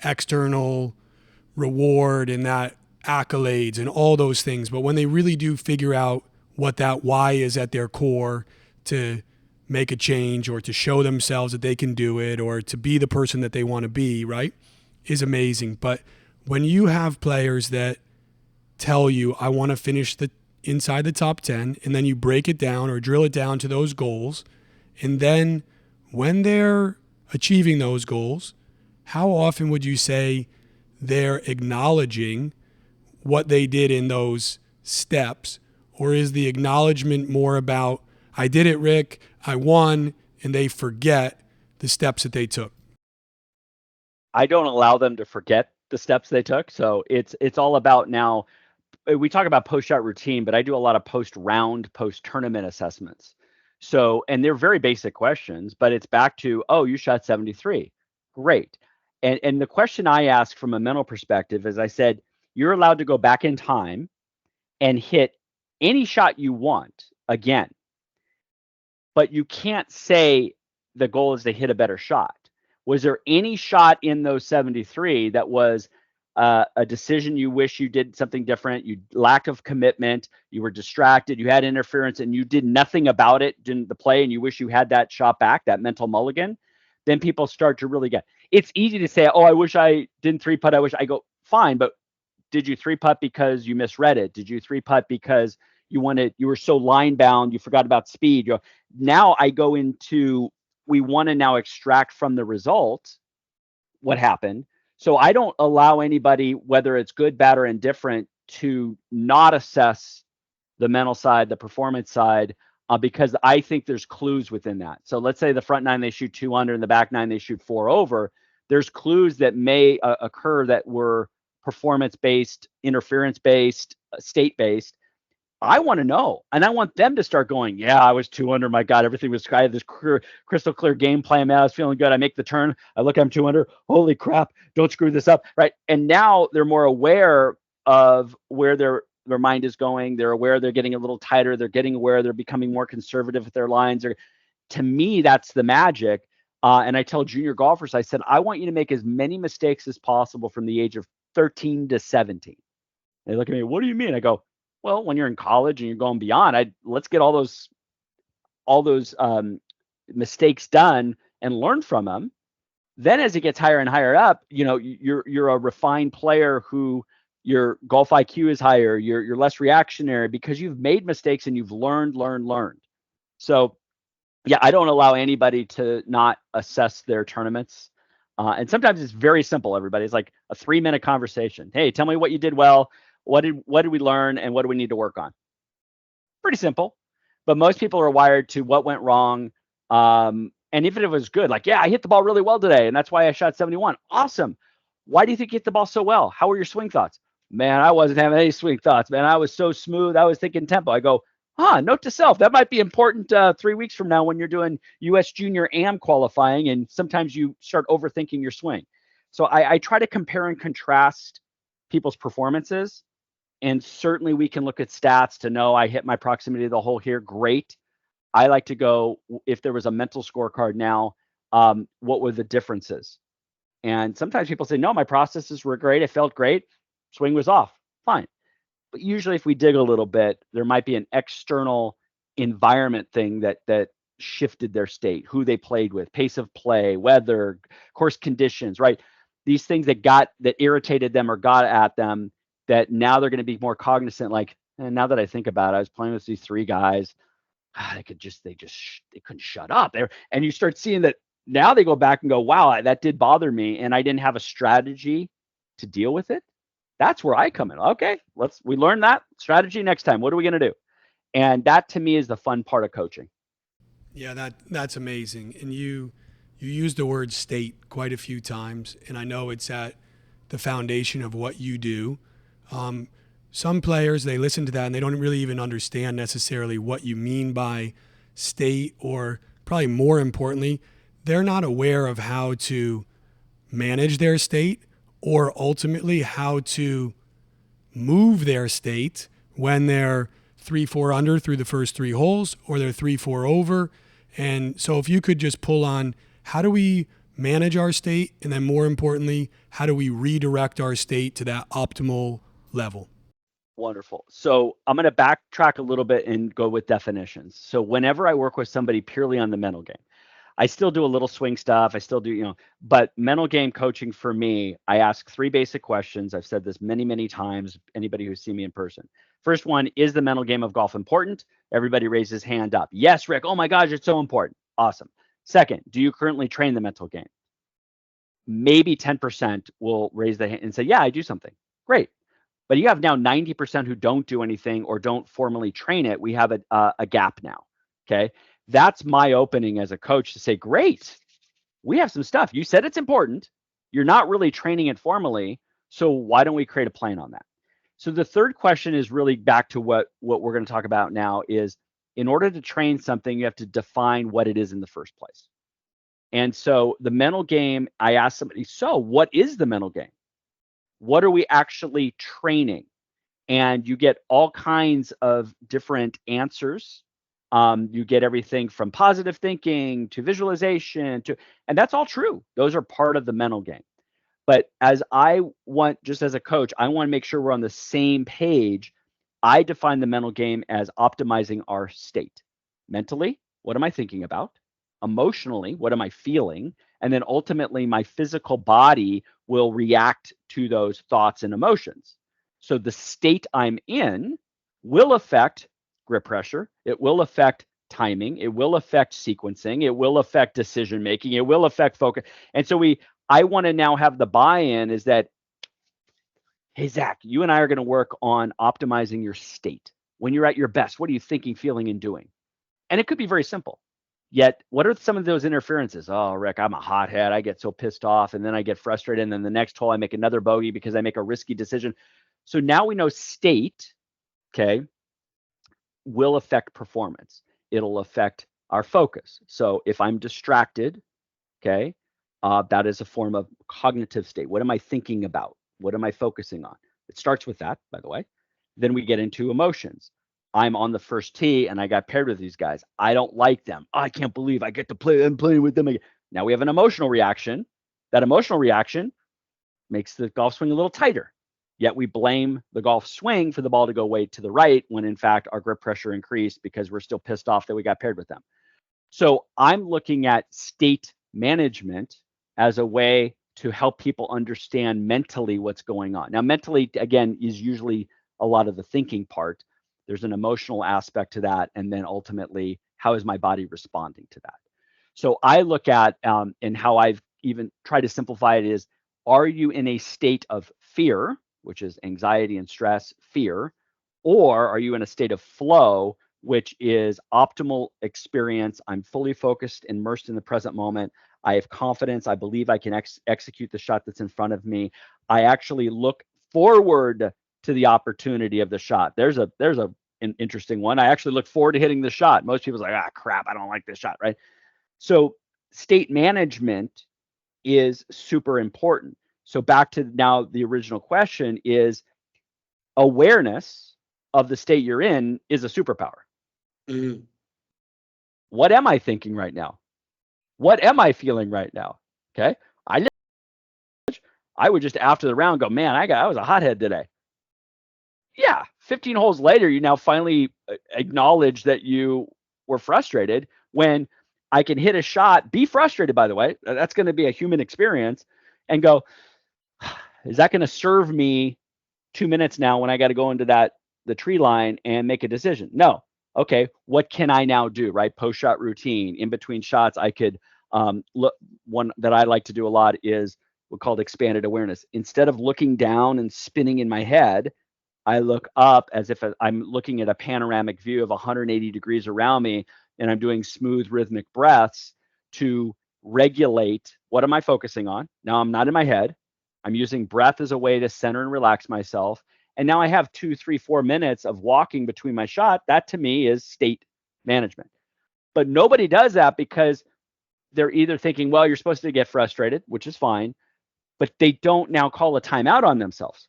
external reward and that accolades and all those things. But when they really do figure out what that why is at their core, to make a change or to show themselves that they can do it or to be the person that they want to be, right, is amazing. But when you have players that tell you, I want to finish inside the top 10, and then you break it down or drill it down to those goals, and then when they're achieving those goals, how often would you say they're acknowledging what they did in those steps? Or is the acknowledgement more about, I did it, Rick, I won, and they forget the steps that they took? I don't allow them to forget the steps they took. So it's all about, now we talk about post-shot routine, but I do a lot of post-round, post-tournament assessments. So, and they're very basic questions, but it's back to, oh, you shot 73. Great. And the question I ask from a mental perspective is, I said, you're allowed to go back in time and hit any shot you want again. But you can't say the goal is to hit a better shot. Was there any shot in those 73 that was a decision you wish you did something different, you lack of commitment, you were distracted, you had interference, and you did nothing about it during the play, and you wish you had that shot back, that mental mulligan? Then people start to really get, it's easy to say, oh, I wish I didn't three putt. I wish I go, fine, but did you 3-putt because you misread it? Did you 3-putt because you were so line bound, you forgot about speed? Now I go into, we want to now extract from the result what happened. So I don't allow anybody, whether it's good, bad, or indifferent, to not assess the mental side, the performance side, because I think there's clues within that. So let's say the front 9, they shoot 2 under, and the back 9, they shoot 4 over. There's clues that may occur that were performance-based, interference-based, state-based. I want to know, and I want them to start going, yeah, I was 2 under. My God, everything was, I had this crystal clear game plan. Man, I was feeling good. I make the turn. I look, I'm 2 under. Holy crap, don't screw this up, right? And now they're more aware of where their mind is going. They're aware they're getting a little tighter. They're getting aware they're becoming more conservative with their lines. To me, that's the magic. And I tell junior golfers, I said, I want you to make as many mistakes as possible from the age of 13 to 17. They look at me, what do you mean? I go, well, when you're in college and you're going beyond, let's get all those mistakes done and learn from them. Then as it gets higher and higher up, you're a refined player who your golf IQ is higher. You're less reactionary because you've made mistakes and you've learned. So yeah, I don't allow anybody to not assess their tournaments. And sometimes it's very simple, everybody. It's like a 3-minute conversation. Hey, tell me what you did well. What did we learn, and what do we need to work on? Pretty simple. But most people are wired to what went wrong. And even if it was good, like, yeah, I hit the ball really well today, and that's why I shot 71. Awesome. Why do you think you hit the ball so well? How were your swing thoughts? Man, I wasn't having any swing thoughts, man. I was so smooth. I was thinking tempo. I go, note to self. That might be important 3 weeks from now when you're doing U.S. Junior AM qualifying, and sometimes you start overthinking your swing. So I try to compare and contrast people's performances. And certainly we can look at stats to know I hit my proximity to the hole here. Great. I like to go, if there was a mental scorecard now, what were the differences? And sometimes people say, no, my processes were great. It felt great. Swing was off. Fine. But usually if we dig a little bit, there might be an external environment thing that shifted their state, who they played with, pace of play, weather, course conditions, right? These things that irritated them or got at them, that now they're going to be more cognizant. Like, now that I think about it, I was playing with these 3 guys. They couldn't shut up there. And you start seeing that now they go back and go, wow, that did bother me. And I didn't have a strategy to deal with it. That's where I come in. Okay, we learn that strategy next time. What are we going to do? And that to me is the fun part of coaching. Yeah, that's amazing. And you used the word state quite a few times. And I know it's at the foundation of what you do. Some players, they listen to that and they don't really even understand necessarily what you mean by state, or probably more importantly, they're not aware of how to manage their state or ultimately how to move their state when they're 3-4 under through the first 3 holes, or they're 3-4 over. And so if you could just pull on, how do we manage our state? And then more importantly, how do we redirect our state to that optimal level? Wonderful. So I'm going to backtrack a little bit and go with definitions. So whenever I work with somebody purely on the mental game, I still do a little swing stuff. I still do, but mental game coaching for me, I ask 3 basic questions. I've said this many, many times, anybody who's seen me in person. First one, is the mental game of golf important? Everybody raises hand up. Yes, Rick. Oh my gosh, it's so important. Awesome. Second, do you currently train the mental game? Maybe 10% will raise the hand and say, yeah, I do something. Great. But you have now 90% who don't do anything or don't formally train it. We have a gap now. Okay. That's my opening as a coach to say, great, we have some stuff. You said it's important. You're not really training it formally. So why don't we create a plan on that? So the third question is really back to what we're going to talk about now is, in order to train something, you have to define what it is in the first place. And so the mental game, I asked somebody, so what is the mental game? What are we actually training? And you get all kinds of different answers. You get everything from positive thinking to visualization and that's all true. Those are part of the mental game. But just as a coach, I want to make sure we're on the same page. I define the mental game as optimizing our state. Mentally, what am I thinking about? Emotionally, what am I feeling? And then ultimately my physical body, will react to those thoughts and emotions. So the state I'm in will affect grip pressure. It will affect timing. It will affect sequencing. It will affect decision making. It will affect focus. And so I want to now have the buy-in is that, hey, Zach, you and I are going to work on optimizing your state. When you're at your best, what are you thinking, feeling, and doing? And it could be very simple. Yet, what are some of those interferences? Oh, Rick, I'm a hothead. I get so pissed off, and then I get frustrated, and then the next hole I make another bogey because I make a risky decision. So now we know state, okay, will affect performance. It'll affect our focus. So if I'm distracted, okay, that is a form of cognitive state. What am I thinking about? What am I focusing on? It starts with that, by the way. Then we get into emotions. I'm on the first tee and I got paired with these guys. I don't like them. I can't believe I get to play. I'm playing with them again. Now we have an emotional reaction. That emotional reaction makes the golf swing a little tighter. Yet we blame the golf swing for the ball to go way to the right when in fact our grip pressure increased because we're still pissed off that we got paired with them. So I'm looking at state management as a way to help people understand mentally what's going on. Now, mentally, again, is usually a lot of the thinking part. There's an emotional aspect to that. And then ultimately, how is my body responding to that? So I look at, and how I've even tried to simplify it is, are you in a state of fear, which is anxiety and stress, fear, or are you in a state of flow, which is optimal experience? I'm fully focused, immersed in the present moment. I have confidence. I believe I can execute the shot that's in front of me. I actually look forward to the opportunity of the shot. There's an interesting one. I actually look forward to hitting the shot. Most people's like, crap, I don't like this shot, right? So state management is super important. So back to now the original question is, awareness of the state you're in is a superpower. Mm-hmm. What am I thinking right now? What am I feeling right now? Okay. I would just after the round go, man, I was a hothead today. Yeah. 15 holes later, you now finally acknowledge that you were frustrated. When I can hit a shot, be frustrated, by the way, that's going to be a human experience, and go, is that going to serve me 2 minutes now when I got to go into the tree line and make a decision? No. Okay, what can I now do, right? Post-shot routine, in between shots, I could look. One that I like to do a lot is what's called expanded awareness. Instead of looking down and spinning in my head, I look up as if I'm looking at a panoramic view of 180 degrees around me, and I'm doing smooth rhythmic breaths to regulate. What am I focusing on? Now I'm not in my head. I'm using breath as a way to center and relax myself. And now I have 2, 3, 4 minutes of walking between my shot. That to me is state management. But nobody does that because they're either thinking, well, you're supposed to get frustrated, which is fine, but they don't now call a timeout on themselves.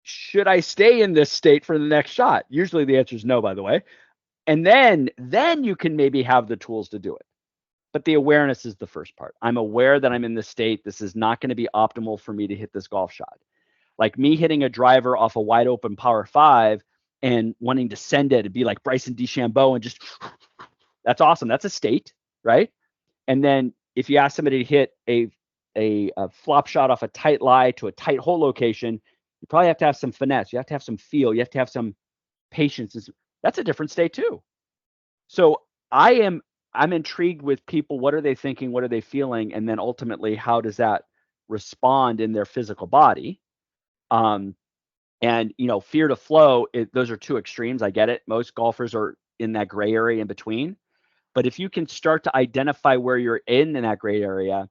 Should I stay in this state for the next shot? Usually the answer is no, by the way. And then you can maybe have the tools to do it. But the awareness is the first part. I'm aware that I'm in this state. This is not going to be optimal for me to hit this golf shot. Like me hitting a driver off a wide open par 5 and wanting to send it and be like Bryson DeChambeau and just, that's awesome. That's a state, right? And then if you ask somebody to hit a flop shot off a tight lie to a tight hole location, you probably have to have some finesse. You have to have some feel. You have to have some patience. That's a different state too. So I'm intrigued with people. What are they thinking? What are they feeling? And then ultimately, how does that respond in their physical body? And fear to flow, those are two extremes. I get it. Most golfers are in that gray area in between. But if you can start to identify where you're in that gray area,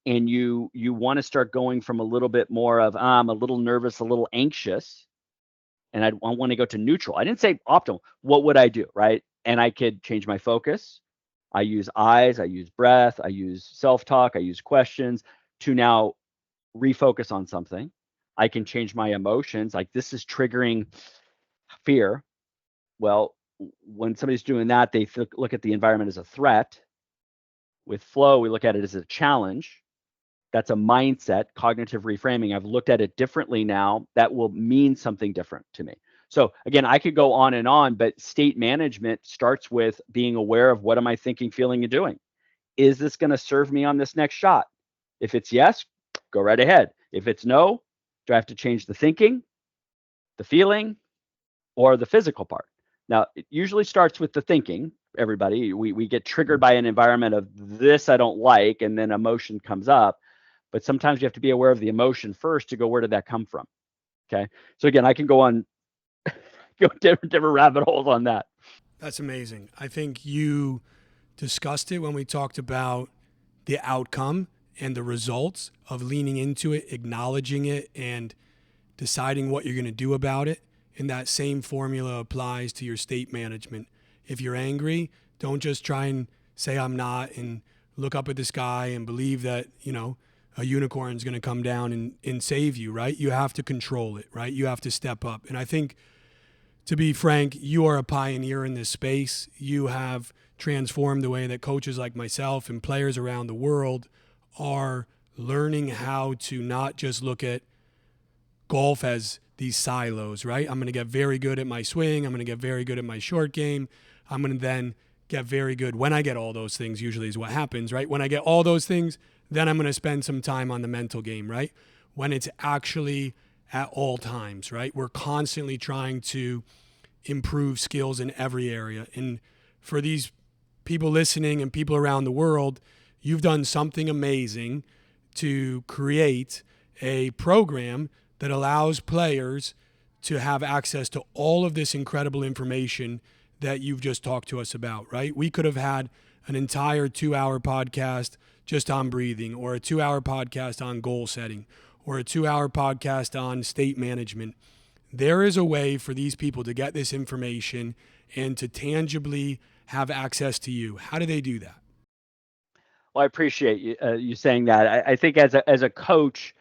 and you want to start going from a little bit more of I'm a little nervous, a little anxious, and I want to go to neutral. I didn't say optimal. What would I do, right? And I could change my focus. I use eyes, I use breath, I use self-talk, I use questions to now refocus on something. I can change my emotions. Like this is triggering fear. Well, when somebody's doing that, they look at the environment as a threat. With flow, we look at it as a challenge. That's a mindset, cognitive reframing. I've looked at it differently now. That will mean something different to me. So again, I could go on and on, but state management starts with being aware of what am I thinking, feeling, and doing. Is this going to serve me on this next shot? If it's yes, go right ahead. If it's no, do I have to change the thinking, the feeling, or the physical part? Now, it usually starts with the thinking. Everybody, we get triggered by an environment of this I don't like, and then emotion comes up. But sometimes you have to be aware of the emotion first to go, where did that come from? Okay. So again, I can go on go different rabbit holes on that. That's amazing. I think you discussed it when we talked about the outcome and the results of leaning into it, acknowledging it, and deciding what you're going to do about it. And that same formula applies to your state management. If you're angry, don't just try and say I'm not and look up at the sky and believe that, a unicorn is going to come down and save you, right? You have to control it, right? You have to step up. And I think, to be frank, you are a pioneer in this space. You have transformed the way that coaches like myself and players around the world are learning how to not just look at golf as these silos, right? I'm going to get very good at my swing. I'm going to get very good at my short game. I'm going to then get very good when I get all those things, usually is what happens, right? When I get all those things, then I'm going to spend some time on the mental game, right? When it's actually at all times, right? We're constantly trying to improve skills in every area. And for these people listening and people around the world, you've done something amazing to create a program that allows players to have access to all of this incredible information that you've just talked to us about, right? We could have had an entire 2-hour podcast just on breathing, or a 2-hour podcast on goal setting, or a 2-hour podcast on state management. There is a way for these people to get this information and to tangibly have access to you. How do they do that? Well, I appreciate you saying that. I think as a coach,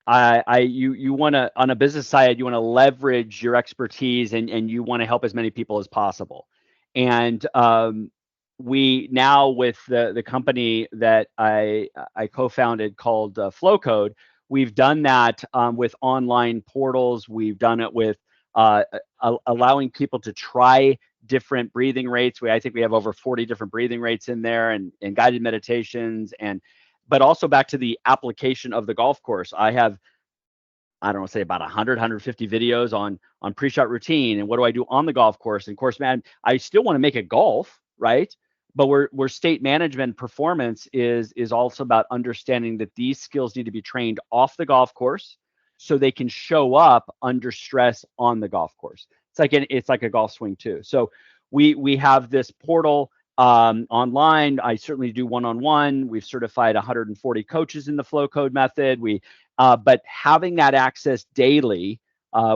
you want to, on a business side, you want to leverage your expertise and you want to help as many people as possible. And we now, with the company that I co-founded called Flowcode, we've done that with online portals. We've done it with allowing people to try different breathing rates. I think we have over 40 different breathing rates in there, and guided meditations, but also back to the application of the golf course. I have, I don't know, say about 150 videos on pre-shot routine and what do I do on the golf course. And course, man, I still want to make it golf, right? But we're state management performance is also about understanding that these skills need to be trained off the golf course so they can show up under stress on the golf course. It's like a golf swing too. So we have this portal online. I certainly do one-on-one. We've certified 140 coaches in the Flowcode method. But having that access daily,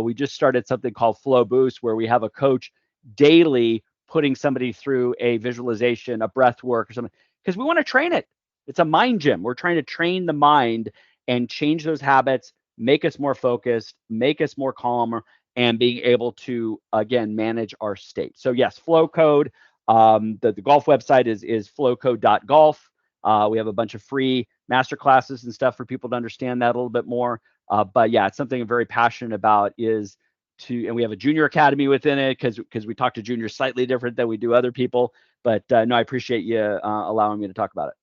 we just started something called Flow Boost, where we have a coach daily putting somebody through a visualization, a breath work or something, because we want to train it. It's a mind gym. We're trying to train the mind and change those habits, make us more focused, make us more calmer, and being able to, again, manage our state. So yes, Flowcode. The golf website is flowcode.golf. We have a bunch of free master classes and stuff for people to understand that a little bit more. But yeah, it's something I'm very passionate about, and we have a junior academy within it because we talk to juniors slightly different than we do other people. But no, I appreciate you allowing me to talk about it.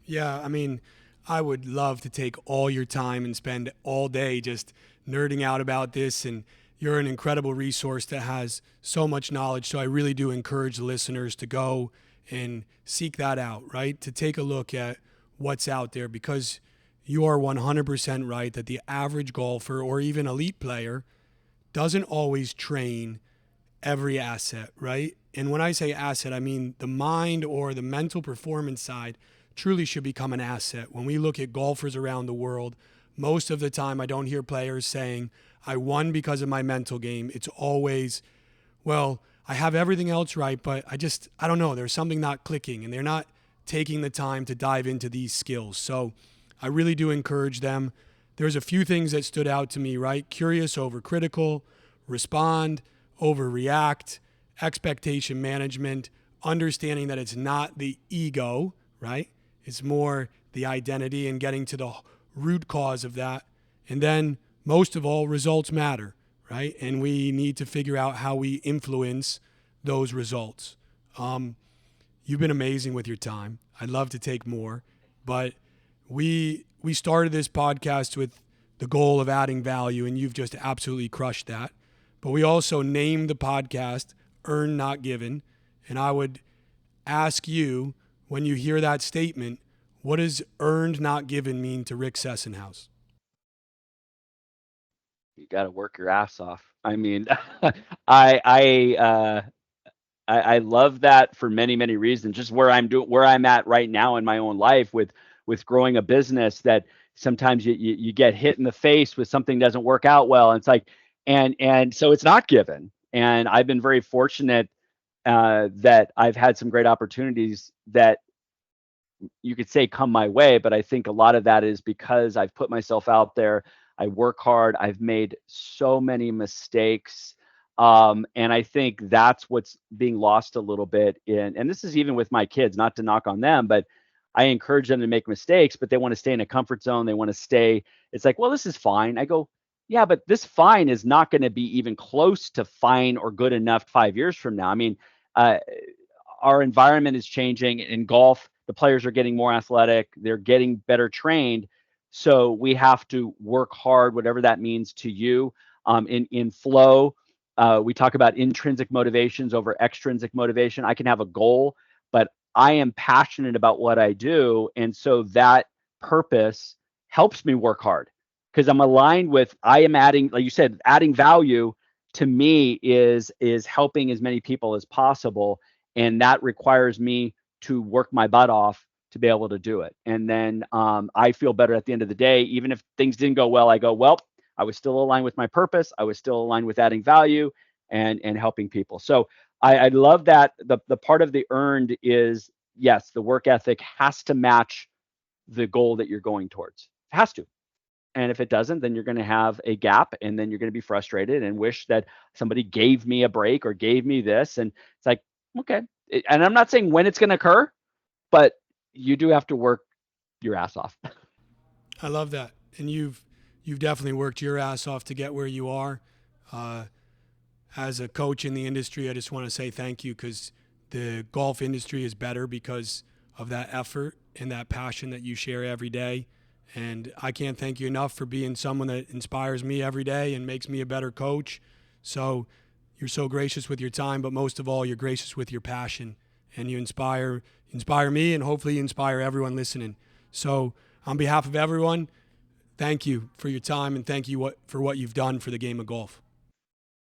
Yeah, I mean, I would love to take all your time and spend all day just nerding out about this. And you're an incredible resource that has so much knowledge. So I really do encourage the listeners to go and seek that out, right? To take a look at what's out there, because you are 100% right that the average golfer or even elite player doesn't always train every asset, right? And when I say asset, I mean the mind or the mental performance side truly should become an asset. When we look at golfers around the world, most of the time I don't hear players saying, I won because of my mental game. It's always, well, I have everything else right, but I don't know, there's something not clicking, and they're not taking the time to dive into these skills. So I really do encourage them. There's a few things that stood out to me, right? Curious over critical, respond over react, expectation management, understanding that it's not the ego, right? It's more the identity and getting to the root cause of that. And then most of all, results matter, right? And we need to figure out how we influence those results. You've been amazing with your time. I'd love to take more, but we we started this podcast with the goal of adding value, and you've just absolutely crushed that. But we also named the podcast Earned Not Given. And I would ask you, when you hear that statement, what does earned not given mean to Rick Sessenhaus? You got to work your ass off. I mean, I love that for many, many reasons. Just where I'm at right now in my own life with growing a business, that sometimes you get hit in the face with something doesn't work out well. And it's like, and so it's not given. And I've been very fortunate that I've had some great opportunities that you could say come my way. But I think a lot of that is because I've put myself out there. I work hard. I've made so many mistakes. And I think that's what's being lost a little bit and this is even with my kids, not to knock on them, but I encourage them to make mistakes, but they want to stay in a comfort zone. They want to stay. It's like, well, this is fine. I go, yeah, but this fine is not going to be even close to fine or good enough 5 years from now. I mean, our environment is changing in golf. The players are getting more athletic. They're getting better trained. So we have to work hard, whatever that means to you. In flow, we talk about intrinsic motivations over extrinsic motivation. I can have a goal, but I am passionate about what I do. And so that purpose helps me work hard because I'm aligned with, I am adding, like you said, adding value to me is helping as many people as possible. And that requires me to work my butt off to be able to do it. And then I feel better at the end of the day. Even if things didn't go well, I go, well, I was still aligned with my purpose. I was still aligned with adding value and helping people. So I love that the part of the earned is, yes, the work ethic has to match the goal that you're going towards. It has to. And if it doesn't, then you're going to have a gap and then you're going to be frustrated and wish that somebody gave me a break or gave me this. And it's like, okay. And I'm not saying when it's going to occur, but you do have to work your ass off. I love that. And you've definitely worked your ass off to get where you are. As a coach in the industry, I just want to say thank you because the golf industry is better because of that effort and that passion that you share every day. And I can't thank you enough for being someone that inspires me every day and makes me a better coach. So you're so gracious with your time, but most of all, you're gracious with your passion. And you inspire me and hopefully you inspire everyone listening. So on behalf of everyone, thank you for your time and thank you for what you've done for the game of golf.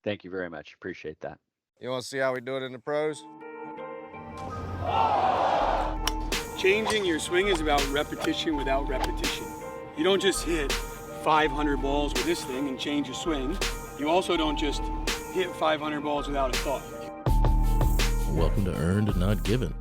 Thank you very much. Appreciate that. You want to see how we do it in the pros? Changing your swing is about repetition without repetition. You don't just hit 500 balls with this thing and change your swing. You also don't just hit 500 balls without a thought. Welcome to Earned Not Given.